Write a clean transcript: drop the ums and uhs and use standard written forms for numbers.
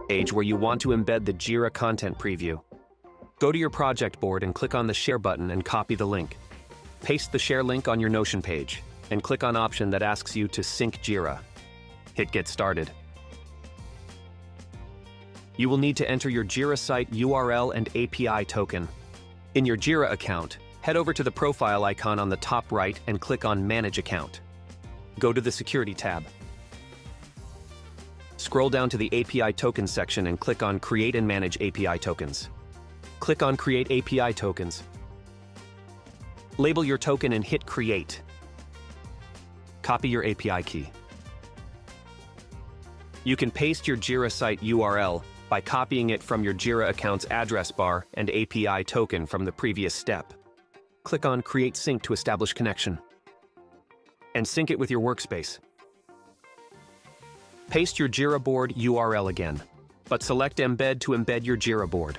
page where you want to embed the Jira content preview. Go to your project board and click on the Share button and copy the link. Paste the Share link on your Notion page and click on option that asks you to sync Jira. Hit Get Started. You will need to enter your Jira Site URL and API token. In your Jira account, head over to the profile icon on the top right and click on Manage Account. Go to the Security tab. Scroll down to the API Tokens section and click on Create and Manage API Tokens. Click on Create API Tokens. Label your token and hit Create. Copy your API key. You can paste your Jira Site URL by copying it from your Jira account's address bar and API token from the previous step. Click on Create Sync to establish connection. And sync it with your workspace. Paste your Jira board URL again, but select Embed to embed your Jira board.